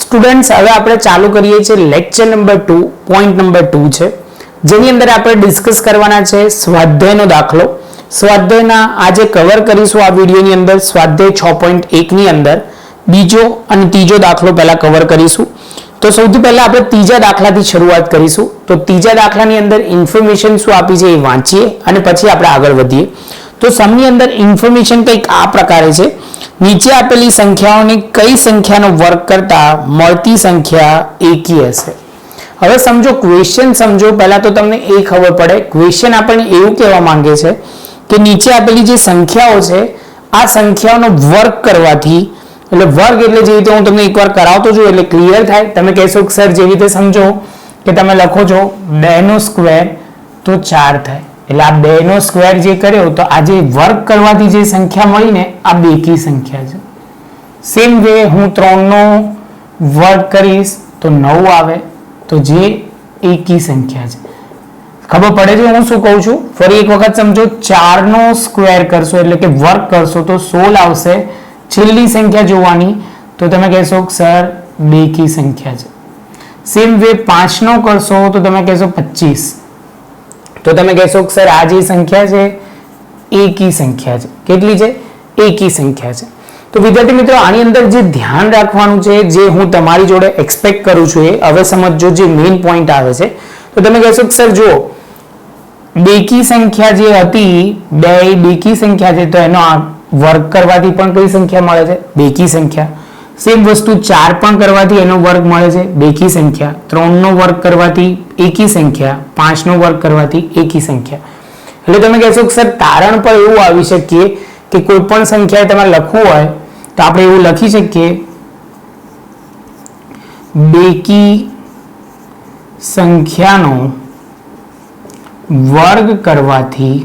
Students હવે આપણે ચાલુ કરીએ છીએ લેક્ચર નંબર 2 પોઈન્ટ નંબર 2 છે જેની અંદર આપણે ડિસ્કસ કરવાના છે સ્વાધ્યાયનો દાખલો સ્વાધ્યાયના આજે કવર કરીશું આ વિડિયોની અંદર સ્વાધ્યાય 6.1 ની અંદર બીજો અને ત્રીજો દાખલો પહેલા કવર કરીશું તો સૌથી પહેલા આપણે ત્રીજા દાખલાથી શરૂઆત કરીશું તો ત્રીજા દાખલાની અંદર ઇન્ફોર્મેશન શું આપી છે એ વાંચીએ અને પછી આપણે આગળ વધીએ તો સમની અંદર ઇન્ફોર્મેશન કંઈક આ પ્રકારે છે નીચે આપેલી સંખ્યાઓની કઈ સંખ્યાનો વર્ગ કરતા મળતી સંખ્યા એકી હશે હવે સમજો ક્વેશ્ચન સમજો પહેલા તો તમને એ ખબર પડે ક્વેશ્ચન આપણને એવું કહેવા માંગે છે કે નીચે આપેલી જે સંખ્યાઓ છે આ સંખ્યાઓનો વર્ગ કરવાથી એટલે વર્ગ એટલે જે રીતે હું તમને એકવાર કરાવતો છું એટલે ક્લિયર થાય તમે કહેશો કે સર જેવી રીતે સમજો કે તમે લખો છો 2 નો સ્ક્વેર તો 4 થાય એટલે આ 2 નો સ્ક્વેર જે કર્યો તો આ જે વર્ગ કરવાથી જે સંખ્યા મળી ને આ બેકી સંખ્યા છે સેમ વે હું 3 નો વર્ગ કરીશ તો 9 આવે તો જે એકી સંખ્યા છે ખબર પડે છે હું શું કહું છું ફરી એક વખત સમજો 4 નો સ્ક્વેર કરશો એટલે કે વર્ગ કરશો તો 16 આવશે છેલ્લી સંખ્યા જોવાની તો તમે કહેશો સર બેકી સંખ્યા છે સેમ વે 5 નો કરશો તો તમે કહેશો 25 તો તમે કહેશો કે સર આ જે સંખ્યા છે એકી સંખ્યા છે કેટલી છે એકી સંખ્યા છે તો વિદ્યાર્થી મિત્રો આની અંદર જે ધ્યાન રાખવાનું છે જે હું તમારી જોડે એક્સપેક્ટ કરું છું એ હવે સમજો જે મેઇન પોઈન્ટ આવે છે તો તમે કહેશો કે સર જો બેકી સંખ્યા જે હતી બે બેકી સંખ્યા છે તો એનો વર્ગ કરવાથી પણ કઈ સંખ્યા મળે છે બેકી સંખ્યા સેમ વસ્તુ 4 પણ કરવાથી એનો વર્ગ મળે છે બેકી સંખ્યા 3 નો વર્ગ કરવાથી એકી સંખ્યા 5 નો વર્ગ કરવાથી એકી સંખ્યા એટલે તમે કહેશો કે સર તારણ પર એવું આવી શકીએ કે કોઈ પણ સંખ્યા તમારે લખવું હોય તો આપણે એવું લખી શકીએ બેકી સંખ્યાનો વર્ગ કરવાથી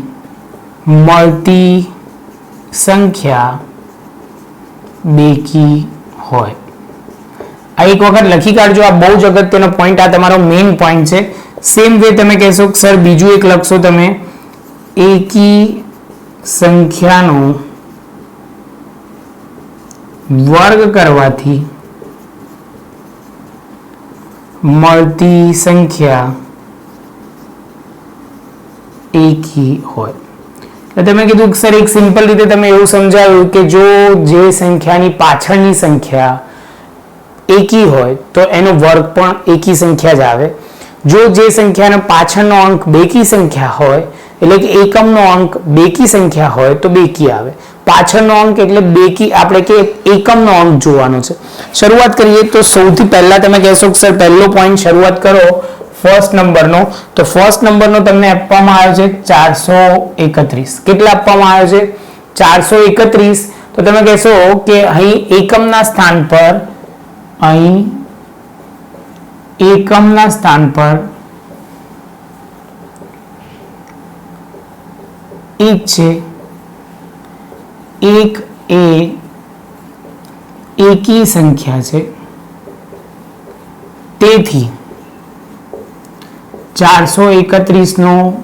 મળતી સંખ્યા બેકી હોય આ એક વખત લખી કાઢજો આ બહુ જ અગત્યનો પોઈન્ટ આ તમારો મેઇન પોઈન્ટ છે સેમ વે તમે કહેશો કે સર બીજું એક લખશો તમે એકી સંખ્યાનો વર્ગ કરવાથી મળતી સંખ્યા એકી હોય એટલે તમે કીધું કે સર એક સિમ્પલ રીતે તમે એવું સમજાવ્યું કે જો જે સંખ્યાની પાછળની સંખ્યા એકી હોય તો એનો વર્ગ પણ એકી સંખ્યા જ આવે જો જે સંખ્યાનો પાછળનો અંક બેકી સંખ્યા હોય એટલે કે એકમનો અંક બેકી સંખ્યા હોય તો બેકી આવે પાછળનો અંક એટલે બેકી આપણે કે એકમનો અંક જોવાનો છે શરૂઆત કરીએ તો સૌથી પહેલા તમે કહેશો કે સર પહેલો પોઈન્ટ શરૂઆત કરો ફર્સ્ટ નંબરનો તો ફર્સ્ટ નંબરનો તમને આપવામાં આવ્યો છે 431 કેટલા આપવામાં આવ્યો છે 431 તો તમે કહેશો કે અહીં એકમના સ્થાન પર અહીં એકમના સ્થાન પર 1 છે 1 એ એકી સંખ્યા છે તેથી 431 નો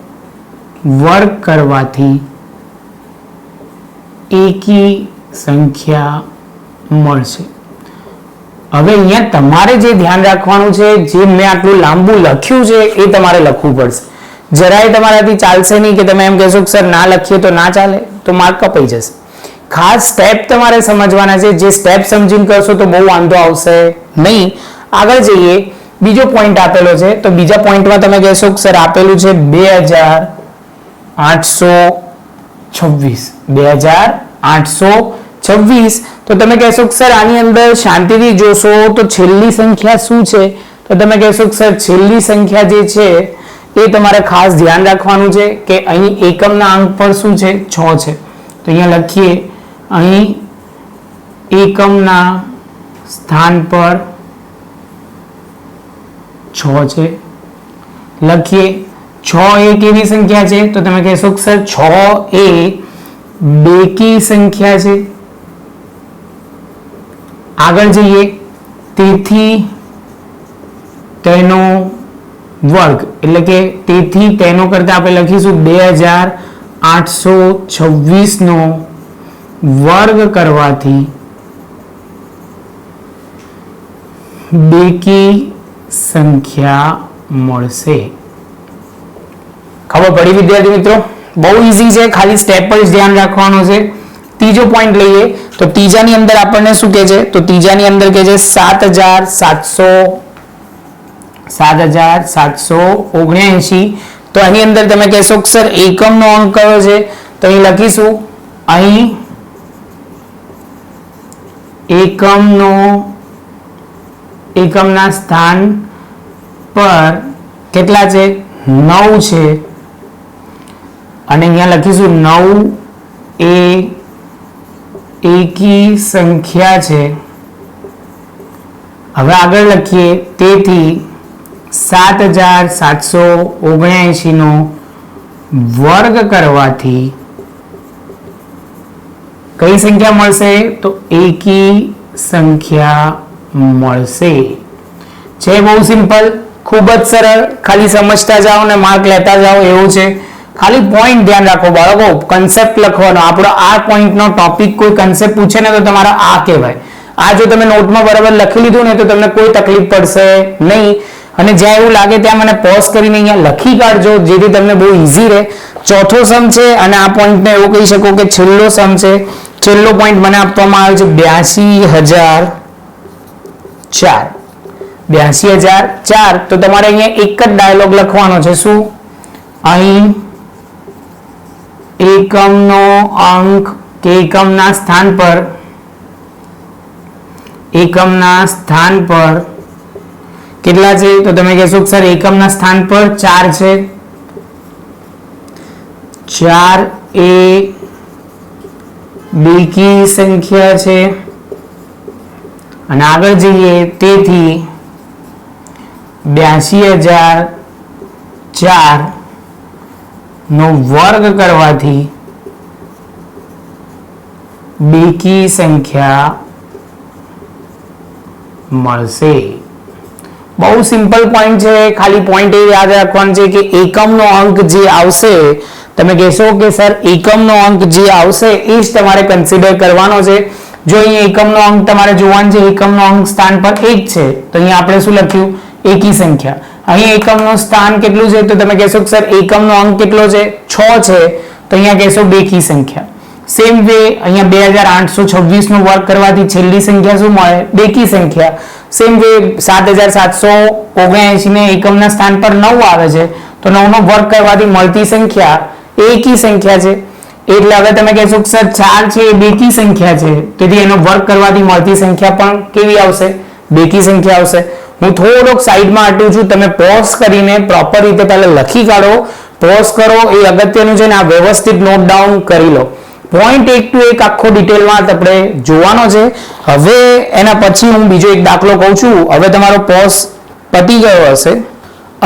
વર્ગ કરવાથી એકી સંખ્યા મળશે હવે અહીંયા તમારે જે ધ્યાન રાખવાનું છે જે મેં આટલું લાંબુ લખ્યું છે એ તમારે લખવું પડશે જરાય તમારાથી ચાલશે નહીં કે તમે એમ કહેશો કે સર ના લખીએ તો ના ચાલે તો માર્ક કપાઈ જશે ખાસ સ્ટેપ તમારે સમજવાના છે જે સ્ટેપ સમજીને કરશો તો બહુ વાંધો આવશે નહીં આગળ જઈએ બીજો પોઈન્ટ આપેલો છે તો બીજા પોઈન્ટમાં તમે કહેશો કે સર આપેલું છે 2826 તો તમે કહેશો કે સર આની અંદર શાંતિથી જોશો તો છેલ્લી સંખ્યા શું છે તો તમે કહેશો કે સર છેલ્લી સંખ્યા જે છે એ તમારે ખાસ ધ્યાન રાખવાનું છે કે અહીં એકમના અંક પર શું છે 6 છે તો અહીંયા લખીએ અહીં એકમના સ્થાન પર 6 છે લખીએ 6 એ કેવી સંખ્યા છે તો તમે કહેશો કે સર 6 એ બેકી સંખ્યા છે આગળ જઈએ તેથી તેનો વર્ગ એટલે કે તેથી તેનો કરતા આપણે લખીશું 2826 નો વર્ગ કરવાથી બેકી સંખ્યા મળશે. ખબર પડી વિદ્યાર્થી મિત્રો? બહુ ઈઝી છે, ખાલી સ્ટેપ પર જ ધ્યાન રાખવાનું છે. ત્રીજો પોઈન્ટ લઈએ તો ત્રીજાની અંદર આપણને શું કહે છે? તો ત્રીજાની અંદર કહે છે 7779. તો આની અંદર તમે કહેશો કે સર એકમનો અંક કયો છે? તો અહીં લખીશું, અહીં એકમના સ્થાન પર કેટલા છે? 9 છે. અને અહીંયા લખીશું 9 એ એકી સંખ્યા છે. હવે આગળ લખીએ, તેથી 7779 નો વર્ગ કરવાથી કઈ સંખ્યા મળશે? તો એકી સંખ્યા મળશે. છે બહુ સિમ્પલ, ખૂબ જ સરળ, ખાલી સમજતા જાઓ ને માર્ક લેતા જાઓ એવું છે. ખાલી પોઈન્ટ ધ્યાન રાખો બાળકો, કન્સેપ્ટ લખવાનો. આપણો આ પોઈન્ટનો ટોપિક કોઈ કન્સેપ્ટ પૂછે ને તો તમારા આ કહેવાય. આ જો તમે નોટમાં બરાબર લખી લીધું ને તો તમને કોઈ તકલીફ પડશે નહીં. અને જ્યાં એવું લાગે ત્યાં મને પોઝ કરીને અહીંયા લખી કાઢજો, જેથી તમને બહુ ઈઝી રહે. ચોથો સમ છે અને આ પોઈન્ટને એવું કહી શકો કે છેલ્લો સમ છે. છેલ્લો પોઈન્ટ મને આપવામાં આવ્યો છે 82,004. 82,004. તો તમારે અહીંયા એક જ ડાયલોગ લખવાનો છે. શું? અહીં એકમનો અંક કે એકમના સ્થાન પર કેટલા છે? તો તમે કહેશો સર એકમના સ્થાન પર 4 છે. 4 એ બેકી સંખ્યા છે. અને આગળ જઈએ, તેથી 82,004 નો વર્ગ કરવાથી બેકી સંખ્યા મળશે. બહુ સિમ્પલ પોઈન્ટ છે. ખાલી પોઈન્ટ એ યાદ રાખવાનું છે કે એકમનો અંક જે આવશે, તમે કહેશો કે સર એકમનો અંક જે આવશે એ જ તમારે કન્સિડર કરવાનો છે. જો અહીંયા એકમનો અંક તમારે જોવાનું છે, એકમનો અંક સ્થાન પર 1 છે, તો અહીંયા આપણે શું લખ્યું? એકી સંખ્યા. અહીં એકમનું સ્થાન કેટલું છે? તો તમે કહેશો કે સર એકમનો અંક કેટલો છે? 6 છે, તો અહીંયા કહેશો બેકી સંખ્યા. સેમ વે અહીંયા 2826 નો વર્ગ કરવાથી છેલ્લી સંખ્યા શું મળે? બેકી સંખ્યા. સેમ વે 7779 ને એકમના સ્થાન પર 9 આવે છે, તો 9 નો વર્ગ કરવાથી મળતી સંખ્યા એકી સંખ્યા છે. એટલે હવે તમે કહેશો કે સર 4 છે એ બેકી સંખ્યા છે, તેથી એનો વર્ગ કરવાથી મળતી સંખ્યા પણ કેવી આવશે? બેકી સંખ્યા આવશે. હું થોડોક સાઈડમાં હટું છું, તમે પોઝ કરીને પ્રોપર રીતે પહેલા લખી કાઢો. પોઝ કરો એ અગત્યનું છે ને આ વ્યવસ્થિત નોટ ડાઉન કરી લો. પોઈન્ટ એક ટુ એક આખો ડિટેલમાં આપણે જોવાનો છે. હવે એના પછી હું બીજો એક દાખલો કહું છું. હવે તમારો પોઝ પતી ગયો હશે.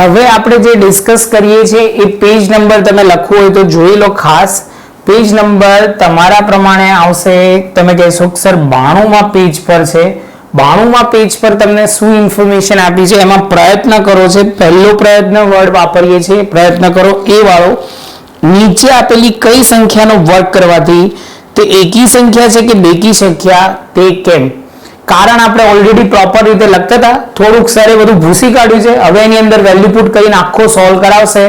હવે આપણે જે ડિસ્કસ કરીએ છીએ એ પેજ નંબર તમે લખવું હોય તો જોઈ લો ખાસ. પેજ નંબર તમારા પ્રમાણે આવશે, તમે કહેશો કે સર 92માં પેજ પર છે. 92માં પેજ પર તમને શું ઇન્ફોર્મેશન આપી છે એમાં પ્રયત્ન કરો છે. પહેલો પ્રયત્ન વર્ડ વાપરીએ છીએ, પ્રયત્ન કરો એ વાળો. નીચે આપેલી કઈ સંખ્યાનો વર્ગ કરવાથી તે એકી સંખ્યા છે કે બેકી સંખ્યા તે કેમ? કારણ આપણે ઓલરેડી પ્રોપર રીતે લખતા હતા, થોડુંક સરે બધું ભૂસી કાઢ્યું છે. હવે એની અંદર વેલ્યુ પુટ કરીને આખો સોલ્વ કરાવશે.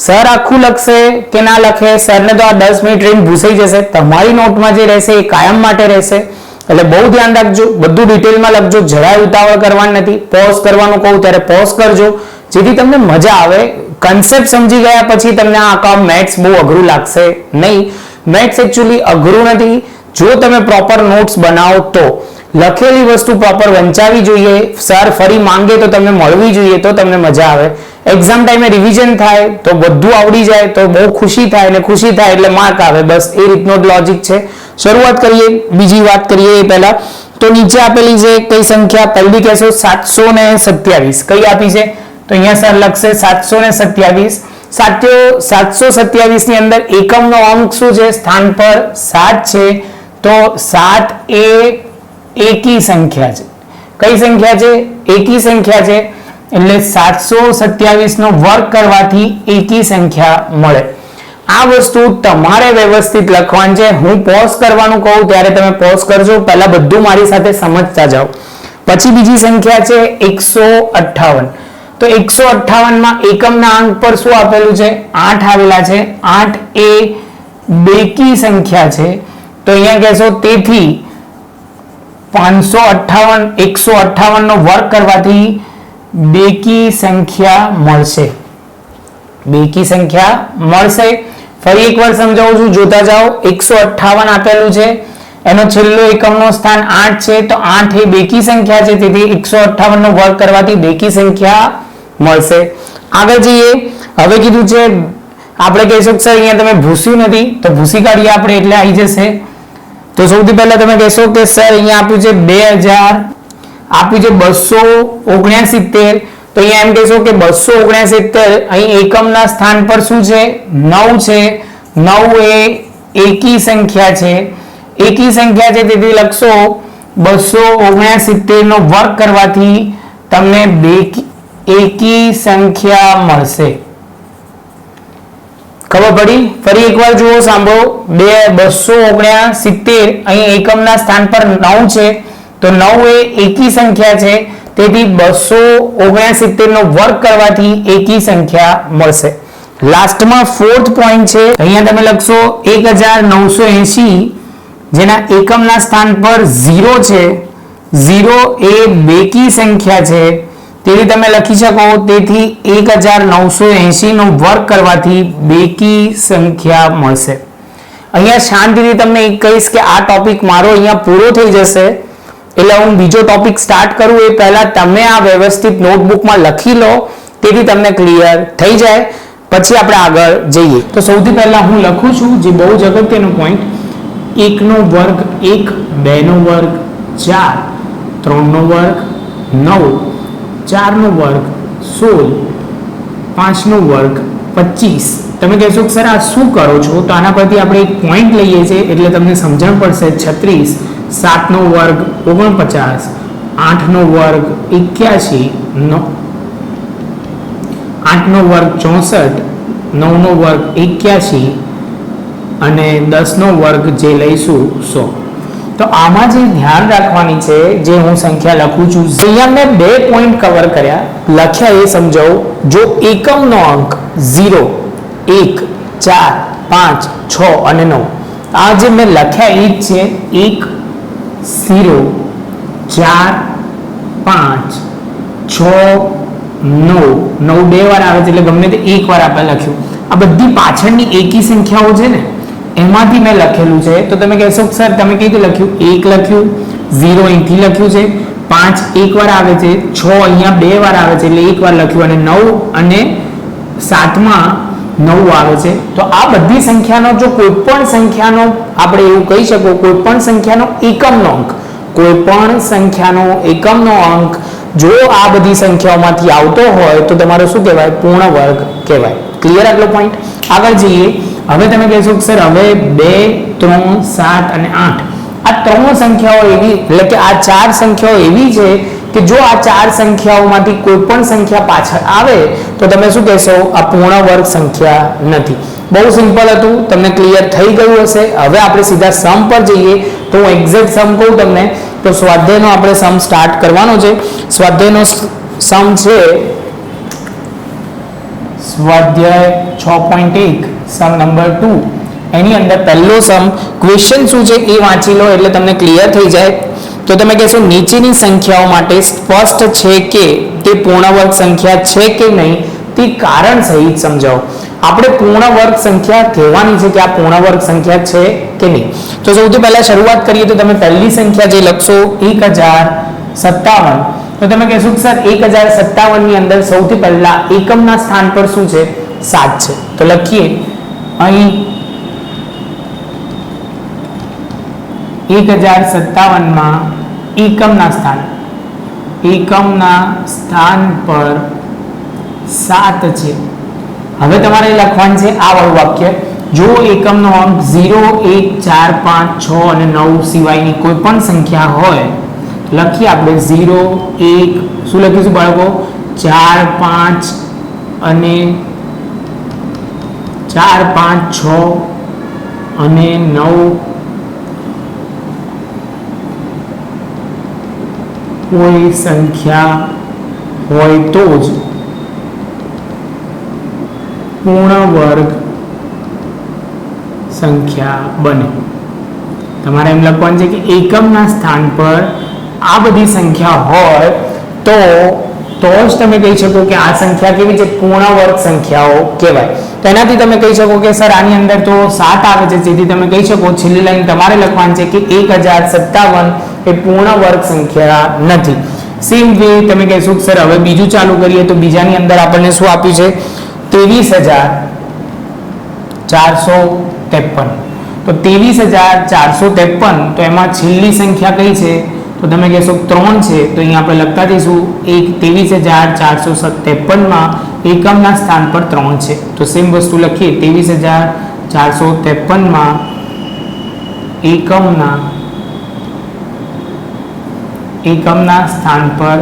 સર આખું લખશે કે ના લખે, સરને તો આ 10 મિનિટ રહીને ભૂસાઈ જશે. તમારી નોટમાં જે રહેશે એ કાયમ માટે રહેશે. એટલે બહુ ધ્યાન રાખજો, બધું ડિટેલમાં લખજો, જરાય ઉતાવળ કરવાની નથી. પોઝ કરવાનું કહું ત્યારે પોઝ કરજો, જેથી તમને મજા આવે. કન્સેપ્ટ સમજી ગયા પછી તમને આ કામ મેથ્સ બહુ અઘરું લાગશે નહીં. મેથ્સ એકચ્યુઅલી અઘરું નથી જો તમે પ્રોપર નોટ્સ બનાવો તો. લખેલી વસ્તુ પ્રોપર વંચાવી જોઈએ. સર ફરી માંગે તો તમને મળવી જોઈએ, તો તમને મજા આવે. એક્ઝામ ટાઈમે રિવિઝન થાય તો બધું આવડી જાય તો બહુ ખુશી થાય, અને ખુશી થાય એટલે માર્ક આવે. બસ એ રીતનો જ લોજિક છે. શરૂઆત કરીએ, બીજી વાત કરીએ એ પહેલા. તો નીચે આપેલી છે કઈ સંખ્યા? પહેલી કહેશો 727. કઈ આપી છે? તો અહીંયા સર લખશે 727. 727 ની અંદર એકમનો અંક શું છે? સ્થાન પર 7 છે, તો 7 એ એકી સંખ્યા છે. કઈ સંખ્યા છે? એકી સંખ્યા છે. એટલે 727 નો વર્ગ કરવાથી એકી સંખ્યા મળે. આ વસ્તુ તમારે વ્યવસ્થિત લખવાની છે. હું પોઝ કરવાનું કહું ત્યારે તમે પોઝ કરજો, પહેલા બધું મારી સાથે સમજતા જાઓ. પછી બીજી સંખ્યા છે 158. તો 158 માં એકમના અંક પર શું આપેલું છે? 8 આવેલા છે. 8 એ બેકી સંખ્યા છે. તો અહીંયા કહેશો તેથી 158 નો વર્ગ કરવાથી બેકી સંખ્યા મળશે. બેકી સંખ્યા મળશે. ફરી એકવાર સમજાવું છું, જોતા જાઓ. 158 આપેલું છે, એનો છેલ્લો એકમનો સ્થાન 8 છે, તો 8 એ બેકી સંખ્યા છે, તેથી 158 નો વર્ગ કરવાથી બેકી સંખ્યા મળશે. આગળ જઈએ. હવે કીધું છે આપણે કહીશું સર અહીંયા તમે ભૂસ્યું નથી, તો ભૂસી કાઢીએ આપણે એટલે આવી જશે. તો સૌથી પહેલા તમે કહેશો કે સર અહીંયા આપ્યું છે 2000, આપ્યું છે 269. તો અહીંયા એમ કહેશો કે 269 અહીં એકમના સ્થાન પર શું છે? 9 છે. 9 એ એકી સંખ્યા છે. એકી સંખ્યા છે, તેથી લખશો 269 નો વર્ગ કરવાથી તમને એકી સંખ્યા મળશે. ખબર પડી? ફરી એકવાર જુઓ, સાંભળો. 269 અહીં એકમના સ્થાન પર 9 છે, તો 9 એ એકી સંખ્યા છે, તેથી 269 નો વર્ગ કરવાથી એકી સંખ્યા મળશે. લાસ્ટમાં ફોર્થ પોઈન્ટ છે, અહીંયા તમે લખશો 1980, જેના એકમના સ્થાન પર 0 છે. 0 એ બેકી સંખ્યા છે, તેથી તમે લખી શકો તેથી 1980 નો વર્ગ કરવાથી બેકી સંખ્યા મળશે. અહીંયા શાંતિથી તમને એક કહીશ કે આ ટોપિક મારો અહીંયા પૂરો થઈ જશે, એટલે હું બીજો ટોપિક સ્ટાર્ટ કરું એ પહેલા તમે આ વ્યવસ્થિત નોટબુકમાં લખી લો, તેથી તમને ક્લિયર થઈ જાય. પછી આપણે આગળ જઈએ. તો સૌથી પહેલા હું લખું છું જે બહુ જ અગત્યનો પોઈન્ટ, 1 નો વર્ગ 1, 2 નો વર્ગ 4, 3 નો વર્ગ 9, 4 નો વર્ગ 16, 5 નો વર્ગ 25. તમે કહેશો કે સર આ શું કરો છો? તો આના પરથી આપણે એક પોઈન્ટ લઈએ છીએ એટલે તમને સમજણ પડશે. 36, 7 નો વર્ગ 49, 8 નો વર્ગ 81, 8 નો વર્ગ 64, 9 નો વર્ગ 81 અને 10 નો વર્ગ જે લઈશું 100. તો આમાં જે ધ્યાન રાખવાની છે, જે હું સંખ્યા લખું છું, અહીંયા મેં 2 પોઈન્ટ કવર કર્યા, લખ્યા એ સમજાવું. જો એકમનો અંક 0, 1, 4, 5, 6 અને 9, આ જે મેં લખ્યા એ જ છે. 1, 0, 4, 5, 6, 9. 9 2 વાર આવે છે એટલે ગમે તે એક વાર આપણે લખ્યું. આ બધી પાછળની એકી સંખ્યાઓ છે ને, એમાંથી મેં લખેલું છે. તો તમે કહેશો સર તમે કઈ રીતે લખ્યું? 1 લખ્યું, 0 અહીંથી લખ્યું છે, 5 એક વાર આવે છે, 6 અહીંયા 2 વાર આવે છે એટલે એક વાર લખ્યું, અને 9 અને 7માં 9 આવે છે. તો આ બધી સંખ્યાનો જો કોઈ પણ સંખ્યાનો આપણે એવું કહી શકો, કોઈ પણ સંખ્યાનો એકમનો અંક, કોઈ પણ સંખ્યાનો એકમનો અંક જો આ બધી સંખ્યાઓમાંથી આવતો હોય તો તમારો શું કહેવાય? પૂર્ણ વર્ગ કહેવાય. ક્લિયર આટલો પોઈન્ટ? આગળ જઈએ. હવે તમે કહેશો કે સર હવે 2, 3, 7 અને 8 આ 3 સંખ્યાઓ એવી, એટલે કે આ 4 સંખ્યાઓ એવી છે કે જો આ 4 સંખ્યાઓમાંથી કોઈ પણ સંખ્યા પાછળ આવે તો તમે શું કહેશો? આ પૂર્ણ વર્ગ સંખ્યા નથી. બહુ સિમ્પલ હતું, તમને ક્લિયર થઈ ગયું હશે. હવે આપણે સીધા સમ પર જઈએ. તો હું એક્ઝેક્ટ સમ કહું તમને, તો સ્વાધ્યાયનો આપણે સમ સ્ટાર્ટ કરવાનો છે. સ્વાધ્યાયનો સમ છે સ્વાધ્યાય 6.1 સમ નંબર 2. એની અંદર પહેલો સમ, ક્વેશ્ચન શું છે એ વાંચી લો એટલે તમને ક્લિયર થઈ જાય. તો તમે કહેશો નીચેની સંખ્યાઓ માટે સ્પષ્ટ છે કે તે પૂર્ણ વર્ગ સંખ્યા છે કે નહીં તે કારણ સહિત સમજાવો. આપણે પૂર્ણ વર્ગ સંખ્યા કહેવાની છે કે આ પૂર્ણ વર્ગ સંખ્યા છે કે નહીં. તો સૌથી પહેલા શરૂઆત કરીએ તો તમે પહેલી સંખ્યા જે લખશો 1057. તો તમે કહેશો સર 1057 ની અંદર સૌથી પહેલા એકમના સ્થાન પર શું છે? 7 છે. તો લખીએ અહીં 1057 માં એકમના સ્થાન પર 7 છે. હવે તમારે લખવાનું છે આ વાળું વાક્ય, જો એકમનો અંક 0, 1, 4, 5, 6 અને 9 સિવાયની કોઈ પણ સંખ્યા હોય, લખીએ આપણે 0, 1, શું લખીશું બાળકો? 4, 5 અને 4, 5, 6 અને 9 કોઈ સંખ્યા હોય તો જ પૂર્ણ વર્ગ સંખ્યા બને. તમારે એમ લખવાનું છે કે એકમના સ્થાન પર આ બધી સંખ્યા હોય તો જ તમે કહી શકો કે આ સંખ્યા કેવી છે, પૂર્ણ વર્ગ સંખ્યાઓ કહેવાય. તો એનાથી તમે કહી શકો કે સર આની અંદર તો 7 આવે છે, જેથી તમે કહી શકો છેલ્લી લાઈન તમારે લખવાની છે કે 1057 એ પૂર્ણ વર્ગ સંખ્યા નથી. સેમ વે તમે કહેશો કે સર હવે બીજું ચાલુ કરીએ તો બીજાની અંદર આપણને શું આપ્યું છે, 23,453. તો 23,453 તો એમાં છેલ્લી સંખ્યા કઈ છે, તો તમે કહેશો 3 છે. તો અહીંયા આપણે લખતા જઈશું 23,453 માં એકમના સ્થાન પર 3 છે. તો સેમ વસ્તુ લખીએ, 23,453 માં એકમના સ્થાન પર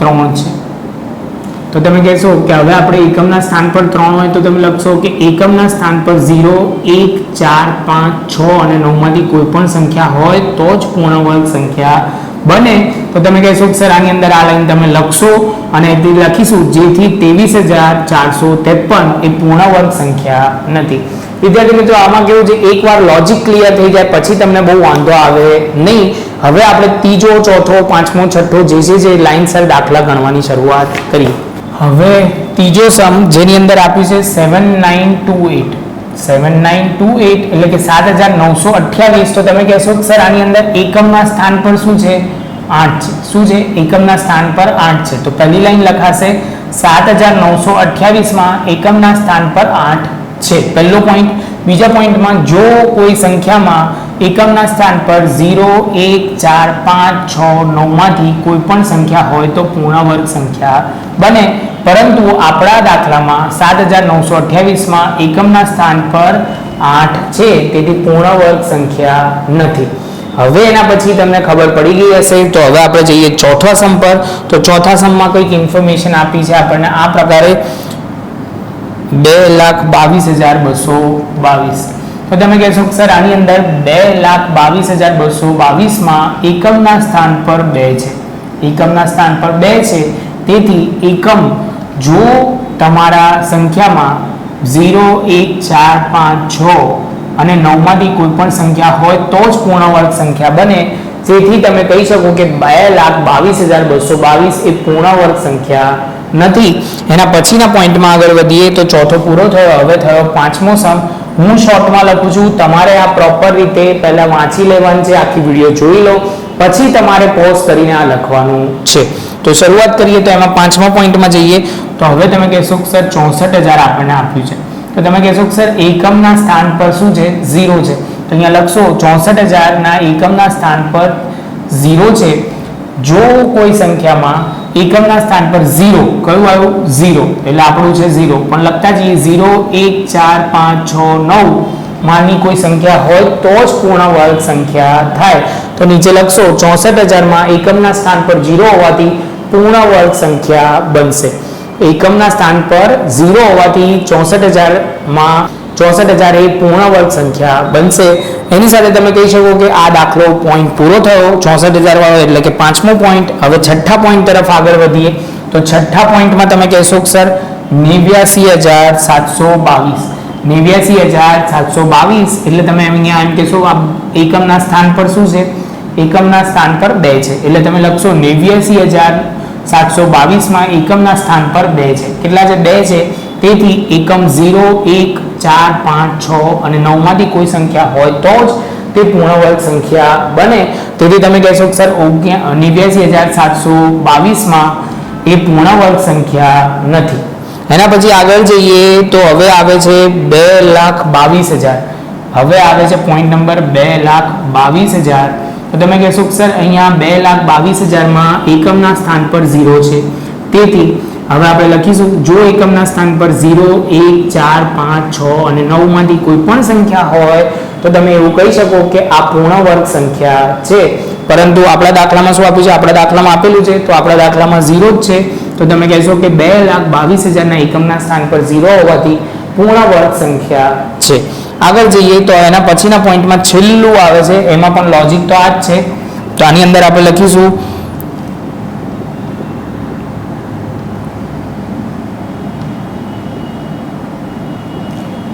3 છે. તો તમે કહેશો કે હવે આપણે એકમના સ્થાન પર 3 હોય તો તમે લખશો કે એકમના સ્થાન પર 0, 1, 4, 5, 6 અને 9 માંથી કોઈ પણ સંખ્યા હોય તો જ પૂર્ણ વર્ગ સંખ્યા બને. તો તમે કહેશો કે સર આની અંદર આ લાઈન તમે લખશો અને તે લખીશું જેથી 23,453 એ પૂર્ણ વર્ગ સંખ્યા નથી. વિદ્યાર્થી મિત્રો આમાં કેવું છે, એકવાર લોજિક ક્લિયર થઈ જાય પછી તમને બહુ વાંધો આવે નહીં. હવે આપણે ત્રીજો, ચોથો, પાંચમો, છઠ્ઠો જે લાઈનસર દાખલા ગણવાની શરૂઆત કરીએ. હવે ત્રીજો સમ જેની અંદર આપ્યું છે 7928. 7928 એટલે કે 7928. તો તમે કહેશો કે સર આની અંદર એકમના સ્થાન પર શું છે, 8 છે. શું છે, એકમના સ્થાન પર 8 છે. તો પહેલી લાઈન લખાશે 7928 માં એકમના સ્થાન પર 8 છે, પહેલો પોઈન્ટ. બીજા પોઈન્ટમાં જો કોઈ સંખ્યામાં એકમના સ્થાન પર 0, 1, 4, 5, 6, 9 માંથી કોઈ પણ સંખ્યા હોય તો પૂર્ણ વર્ગ સંખ્યા બને. પરંતુ આપણા દાખલામાં 7928 માં એકમના સ્થાન પર 8 છે, તેથી પૂર્ણ વર્ગ સંખ્યા નથી. હવે એના પછી તમને ખબર પડી ગઈ હશે. તો હવે આપણે જઈએ ચોથા સમ પર. તો ચોથા સમમાં કંઈક ઇન્ફોર્મેશન આપી છે આપણને આ પ્રકારે, 2,22,222. તો તમે કહેશો કે સર આની અંદર 2,22,222 માં એકમના સ્થાન પર 2 છે. એકમના સ્થાન પર 2 છે, તેથી એકમ જો તમારા સંખ્યામાં 0, 1, 4, 5, 6 અને 9 માંથી કોઈ પણ સંખ્યા હોય તો જ પૂર્ણ વર્ગ સંખ્યા બને. જેથી તમે કહી શકો કે 2,22,222 એ પૂર્ણ વર્ગ સંખ્યા નથી. એના પછીના પોઈન્ટમાં આગળ વધીએ તો ચોથો પૂરો થયો. હવે થયો પાંચમો સમ. હું શોર્ટમાં લખું છું, તમારે આ પ્રોપર રીતે પહેલા વાંચી લેવાનું છે, આખી વિડીયો જોઈ લો, પછી તમારે પોઝ કરીને આ લખવાનું છે. તો શરૂઆત કરીએ તો એમાં પાંચમા પોઈન્ટમાં જઈએ. તો હવે તમે કહેશો કે સર 64,000 આપણને આપ્યું છે. તો તમે કહેશો કે સર એકમના સ્થાન પર શું છે, 0 છે. તો અહીંયા લખશો 64,000 ના એકમના સ્થાન પર 0 છે. જો કોઈ સંખ્યામાં એકમના સ્થાન પર 0, કયું આવ્યું, 0 એટલે આપણું છે 0, પણ લખતા જઈએ 0, 1, 4, 5, 6, 9 માની કોઈ સંખ્યા હોય તો જ પૂર્ણ વર્ગ સંખ્યા થાય. તો નીચે લખશો 64,000 માં એકમના સ્થાન પર 0 હોવાથી પૂર્ણ વર્ગ સંખ્યા બનશે. એકમના સ્થાન પર 0 હોવાથી 64,000 માં 64,000 એ પૂર્ણ વર્ગ સંખ્યા બનશે. એની સાથે તમે કહી શકો કે આ દાખલો પોઈન્ટ પૂરો થયો 64,000 વાળો, એટલે કે પાંચમો પોઈન્ટ. હવે છઠ્ઠા પોઈન્ટ તરફ આગળ વધીએ. તો છઠ્ઠા પોઈન્ટમાં તમે કહેશો કે સર 89,722. 89,722 એટલે તમે અહીંયા એમ કહેશો આ એકમના સ્થાન પર શું છે, એકમના સ્થાન પર 2 છે. એટલે તમે લખશો 89,722 માં એકમના સ્થાન પર 2 છે. કેટલા છે, 2 છે. તેથી એકમ 0, 1, 4, 5, 6 અને 9 માંથી કોઈ સંખ્યા હોય તો જ તે પૂર્ણ વર્ગ સંખ્યા બને. તેથી તમે કહેશો કે સર 89,722 માં એ પૂર્ણ વર્ગ સંખ્યા નથી. એના પછી આગળ જઈએ તો હવે આવે છે 2,22,000. હવે આવે છે પોઈન્ટ નંબર 2,22,000. તો તમે કહેશો કે સર અહીંયા 2,22,000 માં એકમના સ્થાન પર 0 છે. તેથી હવે આપણે લખીશું જો એકમના સ્થાન પર 0, 1, 4, 5, 6 અને 9 માંથી કોઈ પણ સંખ્યા હોય તો તમે એવું કહી શકો કે આ પૂર્ણ વર્ગ સંખ્યા છે. પરંતુ આપણા દાખલામાં શું આપ્યું છે, આપણા દાખલામાં આપેલું છે તો આપણા દાખલામાં 0 જ છે. તો તમે કહેશો કે 2,22,000 ના એકમના સ્થાન પર 0 હોવાથી પૂર્ણ વર્ગ સંખ્યા છે. આગળ જઈએ તો એના પછીના પોઈન્ટમાં છેલ્લું આવે છે, એમાં પણ લોજિક તો આ જ છે. તો આની અંદર આપણે લખીશું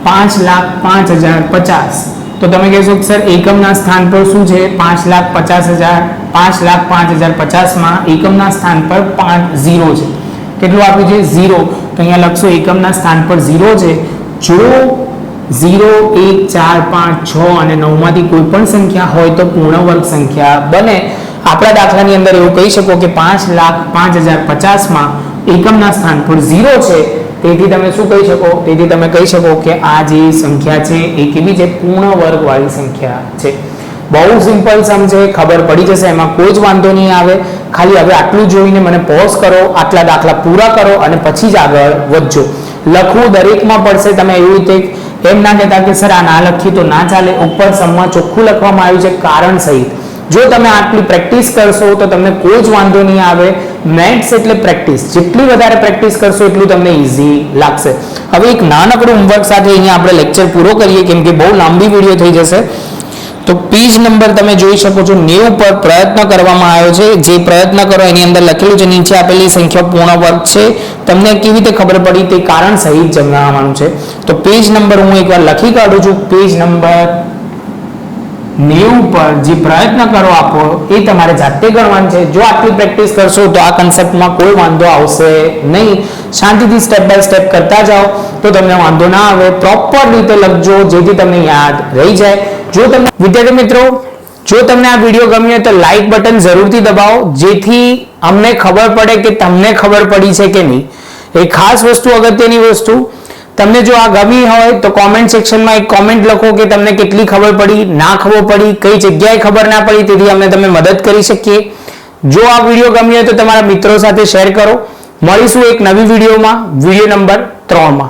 5,05,050. તો તમે કહેશો કે સર એકમના સ્થાન પર શું છે? 5,50,000. 5,05,050 માં એકમના સ્થાન પર 0 છે. કેટલું આપ્યું છે? 0. તો અહીંયા લખશો એકમના સ્થાન પર 0 છે. જો 0, 1, 4, 5, 6 અને 9 માંથી કોઈ પણ સંખ્યા હોય તો પૂર્ણ વર્ગ સંખ્યા બને. આપણા દાખલાની અંદર એવું કહી શકો કે 5,05,050 માં એકમના સ્થાન પર 0 છે. તેથી તમે શું કહી શકો? તેથી તમે કહી શકો કે આ જે સંખ્યા છે એ કેવી છે? પૂર્ણ વર્ગ વાળી સંખ્યા છે. બહુ સિમ્પલ સમ છે, ખબર પડી જશે, એમાં કોઈ જ વાંધો નહીં આવે. ખાલી હવે આટલું જોઈને મને પોઝ કરો, આટલા દાખલા પૂરા કરો અને પછી જ આગળ વધજો. લખવું દરેકમાં પડશે. તમે એવી રીતે એમ ના કહેતા કે સર આ ના લખ્યું તો ના ચાલે. ઉપર સમમાં ચોખ્ખું લખવામાં આવ્યું છે કારણ સહિત. જો તમે આટલી પ્રેક્ટિસ કરશો તો તમને કોઈ જ વાંધો નહીં આવે. મેથ્સ એટલે પ્રેક્ટિસ. જેટલી વધારે પ્રેક્ટિસ કરશો એટલું તમને ઈઝી લાગશે. હવે એક નાનકડું હોમવર્ક સાથે અહીંયા આપણે લેક્ચર પૂરો કરીએ, કેમ કે બહુ લાંબી વિડીયો થઈ જશે. તો પેજ નંબર તમે જોઈ શકો છો 90 પર પ્રયત્ન કરવામાં આવ્યો છે. જે પ્રયત્ન કરો એની અંદર લખેલું છે નીચે આપેલી સંખ્યા પૂર્ણ વર્ગ છે. તમને કેવી રીતે ખબર પડી તે કારણ સહિત જણાવવાનું છે. તો પેજ નંબર હું એકવાર લખી કાઢું છું. પેજ નંબર 90 પર જે પ્રયત્ન કરો આપો એ તમારે જાતે ગણવાનું છે. જો આટલી પ્રેક્ટિસ કરશો તો આ કન્સેપ્ટમાં કોઈ વાંધો આવશે નહીં. શાંતિથી સ્ટેપ બાય સ્ટેપ કરતા જાઓ તો તમને વાંધો ના આવે. પ્રોપર રીતે લખજો જેથી તમને યાદ રહી જાય. જો તમને વિદ્યાર્થી મિત્રો, જો તમને આ વિડીયો ગમ્યો તો લાઈક બટન જરૂરથી દબાવો, જેથી અમને ખબર પડે કે તમને ખબર પડી છે કે નહીં. એ ખાસ વસ્તુ, અગત્યની વસ્તુ. તમને જો આ ગમી હોય તો કોમેન્ટ સેક્શનમાં એક કોમેન્ટ લખો કે તમને કેટલી ખબર પડી, ના ખબર પડી, કઈ જગ્યાએ ખબર ના પડી, તેથી અમે તમને મદદ કરી શકીએ. જો આ વિડીયો ગમ્યો હોય તો તમારા મિત્રો સાથે શેર કરો. મળીશું એક નવી વિડીયોમાં, વિડીયો નંબર 3 માં.